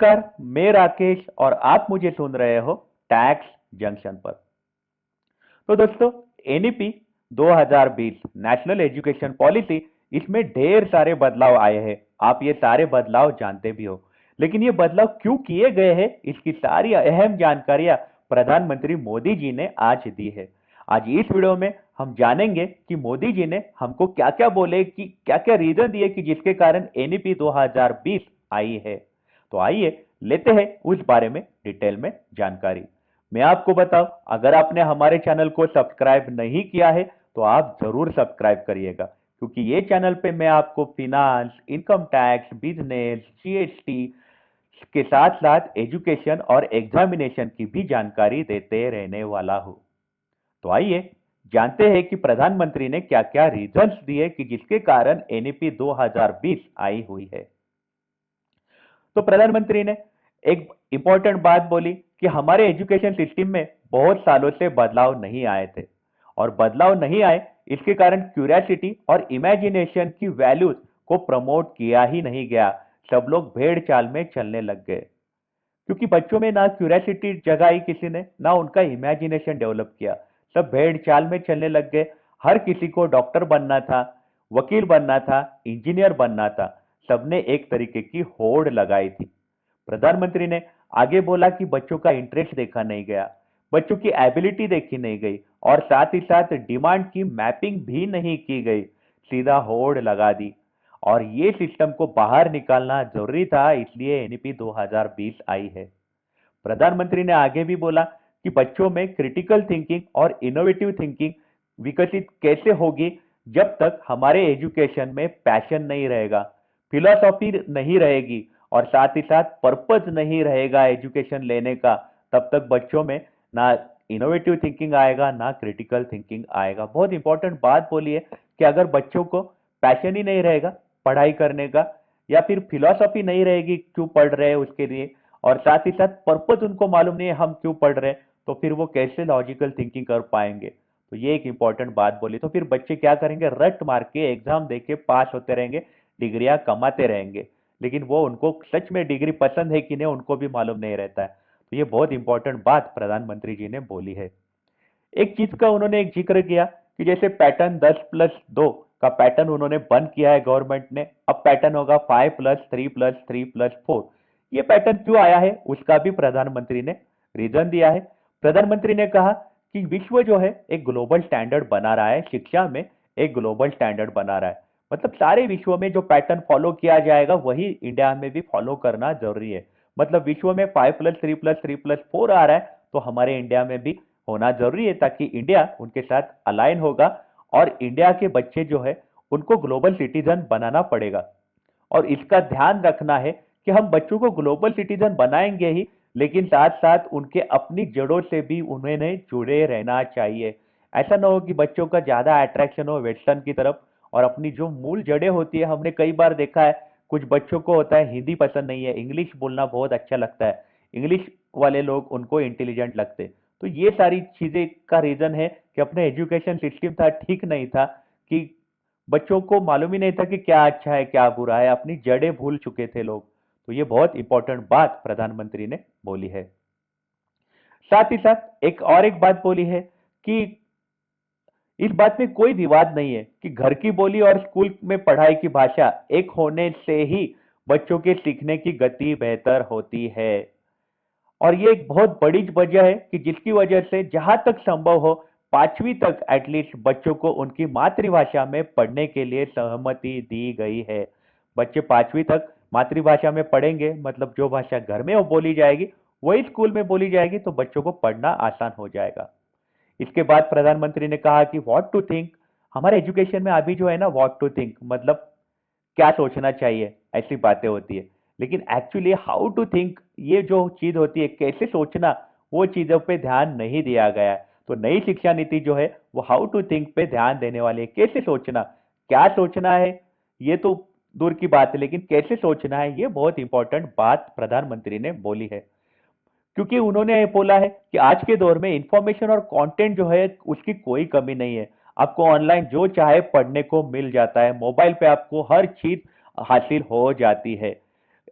नमस्कार, मैं राकेश और आप मुझे सुन रहे हो टैक्स जंक्शन पर। तो दोस्तों, एनईपी 2020 नेशनल एजुकेशन पॉलिसी, इसमें ढेर सारे बदलाव आए हैं। आप ये सारे बदलाव जानते भी हो, लेकिन ये बदलाव क्यों किए गए हैं, इसकी सारी अहम जानकारियां प्रधानमंत्री मोदी जी ने आज दी है। आज इस वीडियो में हम जानेंगे कि मोदी जी ने हमको क्या क्या बोले, कि क्या क्या रीजन दिए कि जिसके कारण एनईपी 2020 आई है। तो आइए लेते हैं उस बारे में डिटेल में जानकारी। मैं आपको बताऊं, अगर आपने हमारे चैनल को सब्सक्राइब नहीं किया है तो आप जरूर सब्सक्राइब करिएगा, क्योंकि ये चैनल पे मैं आपको finance, income tax, business, GST के साथ साथ एजुकेशन और एग्जामिनेशन की भी जानकारी देते रहने वाला हूं। तो आइए जानते हैं कि प्रधानमंत्री ने क्या क्या रीजंस दिए कि जिसके कारण एनईपी 2020 आई हुई है। तो प्रधानमंत्री ने एक इंपॉर्टेंट बात बोली कि हमारे एजुकेशन सिस्टम में बहुत सालों से बदलाव नहीं आए थे, और बदलाव नहीं आए इसके कारण क्यूरियोसिटी और इमेजिनेशन की वैल्यूज को प्रमोट किया ही नहीं गया। सब लोग भेड़ चाल में चलने लग गए, क्योंकि बच्चों में ना क्यूरियोसिटी जगाई किसी ने, ना उनका इमेजिनेशन डेवलप किया। सब भेड़ चाल में चलने लग गए। हर किसी को डॉक्टर बनना था, वकील बनना था, इंजीनियर बनना था। सबने एक तरीके की होड़ लगाई थी। प्रधानमंत्री ने आगे बोला कि बच्चों का इंटरेस्ट देखा नहीं गया, बच्चों की एबिलिटी देखी नहीं गई, और साथ ही साथ डिमांड की मैपिंग भी नहीं की गई। सीधा होड़ लगा दी, और ये सिस्टम को बाहर निकालना जरूरी था, इसलिए एनईपी 2020 आई है। प्रधानमंत्री ने आगे भी बोला कि बच्चों में क्रिटिकल थिंकिंग और इनोवेटिव थिंकिंग विकसित कैसे होगी जब तक हमारे एजुकेशन में पैशन नहीं रहेगा, फिलॉसफी नहीं रहेगी, और साथ ही साथ पर्पज नहीं रहेगा एजुकेशन लेने का। तब तक बच्चों में ना इनोवेटिव थिंकिंग आएगा, ना क्रिटिकल थिंकिंग आएगा। बहुत इंपॉर्टेंट बात बोली है कि अगर बच्चों को पैशन ही नहीं रहेगा पढ़ाई करने का, या फिर फिलॉसफी नहीं रहेगी क्यों पढ़ रहे हैं उसके लिए, और साथ ही साथ पर्पज उनको मालूम नहीं है हम क्यों पढ़ रहे हैं, तो फिर वो कैसे लॉजिकल थिंकिंग कर पाएंगे। तो ये एक इंपॉर्टेंट बात बोली। तो फिर बच्चे क्या करेंगे, रट मार के एग्जाम दे के पास होते रहेंगे, डिग्रियां कमाते रहेंगे, लेकिन वो उनको सच में डिग्री पसंद है कि नहीं उनको भी मालूम नहीं रहता है। तो ये बहुत इंपॉर्टेंट बात प्रधानमंत्री जी ने बोली है। एक चीज का उन्होंने एक जिक्र किया कि जैसे पैटर्न 10+2 का पैटर्न उन्होंने बंद किया है गवर्नमेंट ने, अब पैटर्न होगा 5+3+3+4। ये पैटर्न क्यों आया है उसका भी प्रधानमंत्री ने रीजन दिया है। प्रधानमंत्री ने कहा कि विश्व जो है एक ग्लोबल स्टैंडर्ड बना रहा है, शिक्षा में एक ग्लोबल स्टैंडर्ड बना रहा है। मतलब सारे विश्व में जो पैटर्न फॉलो किया जाएगा वही इंडिया में भी फॉलो करना जरूरी है। मतलब विश्व में 5+3+3+4 आ रहा है, तो हमारे इंडिया में भी होना जरूरी है, ताकि इंडिया उनके साथ अलाइन होगा, और इंडिया के बच्चे जो है उनको ग्लोबल सिटीजन बनाना पड़ेगा। और इसका ध्यान रखना है कि हम बच्चों को ग्लोबल सिटीजन बनाएंगे ही, लेकिन साथ साथ उनके अपनी जड़ों से भी उन्हें जुड़े रहना चाहिए। ऐसा ना हो कि बच्चों का ज्यादा अट्रैक्शन हो वेस्टर्न की तरफ, और अपनी जो मूल जड़ें होती है, हमने कई बार देखा है कुछ बच्चों को होता है हिंदी पसंद नहीं है, इंग्लिश बोलना बहुत अच्छा लगता है, इंग्लिश वाले लोग उनको इंटेलिजेंट लगते। तो ये सारी चीजें का रीजन है कि अपने एजुकेशन सिस्टम था ठीक नहीं था, कि बच्चों को मालूम ही नहीं था कि क्या अच्छा है क्या बुरा है, अपनी जड़ें भूल चुके थे लोग। तो ये बहुत इंपॉर्टेंट बात प्रधानमंत्री ने बोली है। साथ ही साथ एक बात बोली है कि इस बात में कोई विवाद नहीं है कि घर की बोली और स्कूल में पढ़ाई की भाषा एक होने से ही बच्चों के सीखने की गति बेहतर होती है। और ये एक बहुत बड़ी वजह है कि जिसकी वजह से जहां तक संभव हो 5वीं तक एटलीस्ट बच्चों को उनकी मातृभाषा में पढ़ने के लिए सहमति दी गई है। बच्चे 5वीं तक मातृभाषा में पढ़ेंगे, मतलब जो भाषा घर में वो बोली जाएगी वही स्कूल में बोली जाएगी, तो बच्चों को पढ़ना आसान हो जाएगा। इसके बाद प्रधानमंत्री ने कहा कि व्हाट टू थिंक, हमारे एजुकेशन में अभी जो है ना व्हाट टू थिंक मतलब क्या सोचना चाहिए, ऐसी बातें होती है। लेकिन एक्चुअली हाउ टू थिंक ये जो चीज होती है, कैसे सोचना, वो चीजों पे ध्यान नहीं दिया गया है। तो नई शिक्षा नीति जो है वो हाउ टू थिंक पे ध्यान देने वाली है। कैसे सोचना, क्या सोचना है ये तो दूर की बात है, लेकिन कैसे सोचना है ये बहुत इंपॉर्टेंट बात प्रधानमंत्री ने बोली है। क्योंकि उन्होंने ये बोला है कि आज के दौर में इंफॉर्मेशन और कंटेंट जो है उसकी कोई कमी नहीं है। आपको ऑनलाइन जो चाहे पढ़ने को मिल जाता है, मोबाइल पे आपको हर चीज हासिल हो जाती है।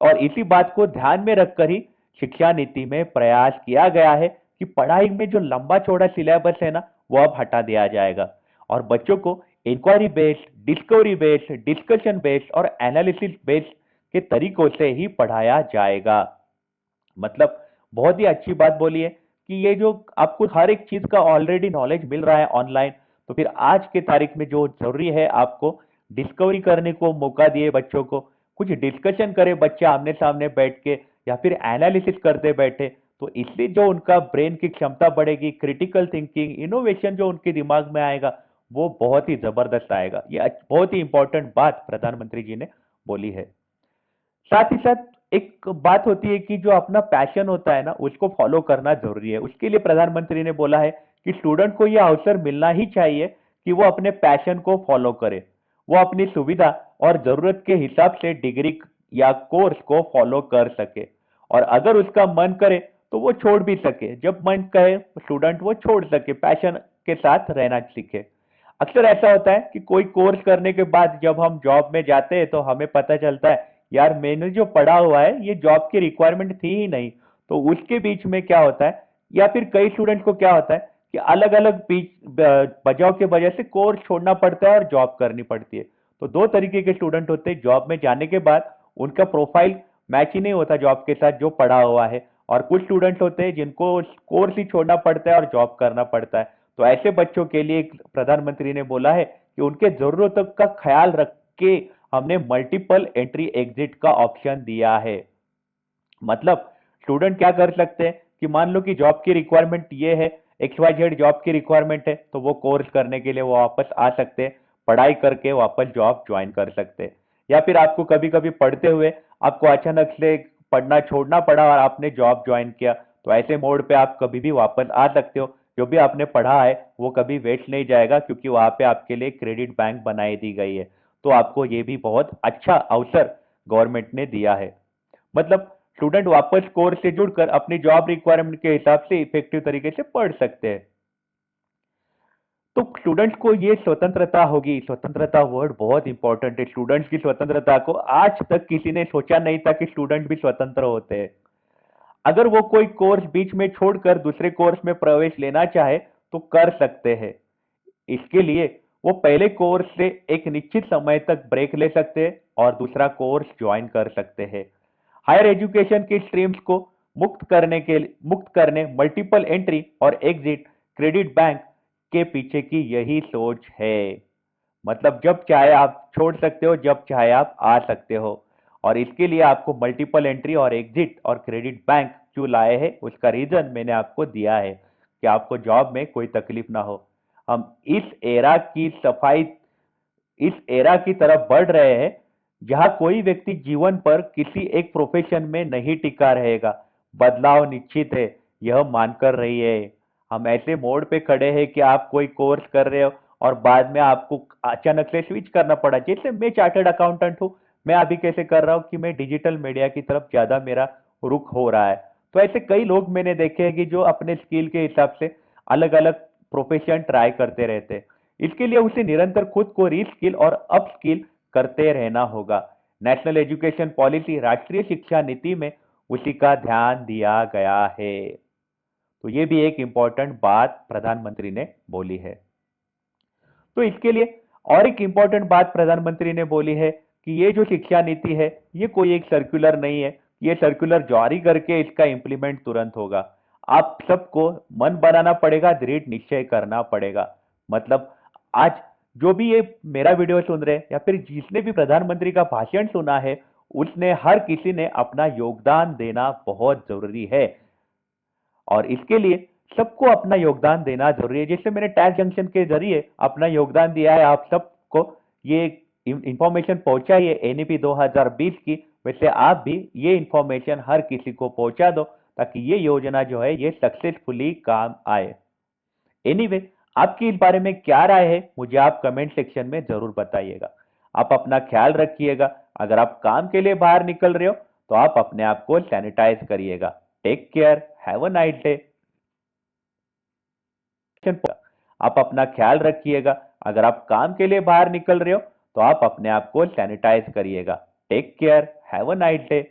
और इसी बात को ध्यान में रखकर ही शिक्षा नीति में प्रयास किया गया है कि पढ़ाई में जो लंबा चौड़ा सिलेबस है ना, वो अब हटा दिया जाएगा और बच्चों को inquiry based, discovery based, discussion based और एनालिसिस बेस्ड के तरीकों से ही पढ़ाया जाएगा। मतलब बहुत ही अच्छी बात बोली है कि ये जो आपको हर एक चीज का ऑलरेडी नॉलेज मिल रहा है ऑनलाइन, तो फिर आज के तारीख में जो जरूरी है आपको डिस्कवरी करने को मौका दिए बच्चों को, कुछ डिस्कशन करे बच्चे आमने सामने बैठ के या फिर एनालिसिस करते बैठे, तो इससे जो उनका ब्रेन की क्षमता बढ़ेगी, क्रिटिकल थिंकिंग, इनोवेशन जो उनके दिमाग में आएगा वो बहुत ही जबरदस्त आएगा। ये बहुत ही इंपॉर्टेंट बात प्रधानमंत्री जी ने बोली है। साथ ही साथ एक बात होती है कि जो अपना पैशन होता है ना, उसको फॉलो करना जरूरी है। उसके लिए प्रधानमंत्री ने बोला है कि स्टूडेंट को यह अवसर मिलना ही चाहिए कि वो अपने पैशन को फॉलो करे, वो अपनी सुविधा और जरूरत के हिसाब से डिग्री या कोर्स को फॉलो कर सके, और अगर उसका मन करे तो वो छोड़ भी सके, जब मन कहे स्टूडेंट वो छोड़ सके, पैशन के साथ रहना सीखे। अक्सर ऐसा होता है कि कोई कोर्स करने के बाद जब हम जॉब में जाते हैं तो हमें पता चलता है यार मैंने जो पढ़ा हुआ है ये जॉब की रिक्वायरमेंट थी ही नहीं। तो उसके बीच में क्या होता है, या फिर कई स्टूडेंट को क्या होता है कि अलग अलग वजहों की वजह से कोर्स छोड़ना पड़ता है और जॉब करनी पड़ती है। तो दो तरीके के स्टूडेंट होते हैं, जॉब में जाने के बाद उनका प्रोफाइल मैच ही नहीं होता जॉब के साथ जो पढ़ा हुआ है, और कुछ स्टूडेंट्स होते हैं जिनको कोर्स ही छोड़ना पड़ता है और जॉब करना पड़ता है। तो ऐसे बच्चों के लिए प्रधानमंत्री ने बोला है कि उनके जरूरतों का ख्याल रख के हमने मल्टीपल एंट्री एग्जिट का ऑप्शन दिया है। मतलब स्टूडेंट क्या कर सकते हैं कि मान लो कि जॉब की रिक्वायरमेंट ये है, एक्स वाई जेड जॉब की रिक्वायरमेंट है, तो वो कोर्स करने के लिए वो वापस आ सकते हैं, पढ़ाई करके वापस जॉब ज्वाइन कर सकते हैं। या फिर आपको कभी कभी पढ़ते हुए आपको अचानक से पढ़ना छोड़ना पड़ा और आपने जॉब ज्वाइन किया, तो ऐसे मोड पे आप कभी भी वापस आ सकते हो। जो भी आपने पढ़ा है वो कभी वेस्ट नहीं जाएगा, क्योंकि वहां पे आपके लिए क्रेडिट बैंक बनाई दी गई है। तो आपको ये भी बहुत अच्छा अवसर गवर्नमेंट ने दिया है। मतलब स्टूडेंट वापस कोर्स से जुड़कर अपनी जॉब रिक्वायरमेंट के हिसाब से इफेक्टिव तरीके से पढ़ सकते हैं। तो स्टूडेंट को ये स्वतंत्रता होगी, स्वतंत्रता वर्ड बहुत इंपॉर्टेंट है। स्टूडेंट्स की स्वतंत्रता को आज तक किसी ने सोचा नहीं था कि स्टूडेंट भी स्वतंत्र होते हैं। अगर वो कोई कोर्स बीच में छोड़कर दूसरे कोर्स में प्रवेश लेना चाहे तो कर सकते हैं। इसके लिए वो पहले कोर्स से एक निश्चित समय तक ब्रेक ले सकते हैं और दूसरा कोर्स ज्वाइन कर सकते हैं। हायर एजुकेशन की स्ट्रीम्स को मुक्त करने मल्टीपल एंट्री और एग्जिट क्रेडिट बैंक के पीछे की यही सोच है। मतलब जब चाहे आप छोड़ सकते हो, जब चाहे आप आ सकते हो। और इसके लिए आपको मल्टीपल एंट्री और एग्जिट और क्रेडिट बैंक क्यों लाए हैं, उसका रीजन मैंने आपको दिया है कि आपको जॉब में कोई तकलीफ ना हो। हम इस एरा की तरफ बढ़ रहे हैं जहां कोई व्यक्ति जीवन पर किसी एक प्रोफेशन में नहीं टिका रहेगा। बदलाव निश्चित है, यह मानकर रहिए। हम ऐसे मोड़ पे खड़े हैं कि आप कोई कोर्स कर रहे हो और बाद में आपको अचानक से स्विच करना पड़ा। जैसे मैं चार्टर्ड अकाउंटेंट हूँ, मैं अभी कैसे कर रहा हूँ कि मैं डिजिटल मीडिया की तरफ ज्यादा मेरा रुख हो रहा है। तो ऐसे कई लोग मैंने देखे हैं कि जो अपने स्किल के हिसाब से अलग अलग प्रोफेशन ट्राई करते रहते हैं। इसके लिए उसे निरंतर खुद को रीस्किल और अपस्किल करते रहना होगा। नेशनल एजुकेशन पॉलिसी, राष्ट्रीय शिक्षा नीति में उसी का ध्यान दिया गया है। तो ये भी एक इंपॉर्टेंट बात प्रधानमंत्री ने बोली है। तो इसके लिए और एक इंपॉर्टेंट बात प्रधानमंत्री ने बोली है कि ये जो शिक्षा नीति है ये कोई एक सर्कुलर नहीं है, ये सर्कुलर जारी करके इसका इंप्लीमेंट तुरंत होगा। आप सबको मन बनाना पड़ेगा, दृढ़ निश्चय करना पड़ेगा। मतलब आज जो भी ये मेरा वीडियो सुन रहे हैं या फिर जिसने भी प्रधानमंत्री का भाषण सुना है, उसने हर किसी ने अपना योगदान देना बहुत जरूरी है। और इसके लिए सबको अपना योगदान देना जरूरी है। जैसे मैंने टैक्स जंक्शन के जरिए अपना योगदान दिया है, आप सबको ये इंफॉर्मेशन पहुंचाई है एनईपी 2020 की, वैसे आप भी ये इंफॉर्मेशन हर किसी को पहुंचा दो ताकि ये योजना जो है ये सक्सेसफुली काम आए। एनीवे, आपकी इस बारे में क्या राय है मुझे आप कमेंट सेक्शन में जरूर बताइएगा। आप अपना ख्याल रखिएगा। अगर आप काम के लिए बाहर निकल रहे हो तो आप अपने आप को सैनिटाइज करिएगा। Take care, have a nice day. आप अपना ख्याल रखिएगा। अगर आप काम के लिए बाहर निकल रहे हो तो आप अपने आप को सैनिटाइज करिएगा। Take care, have a nice day.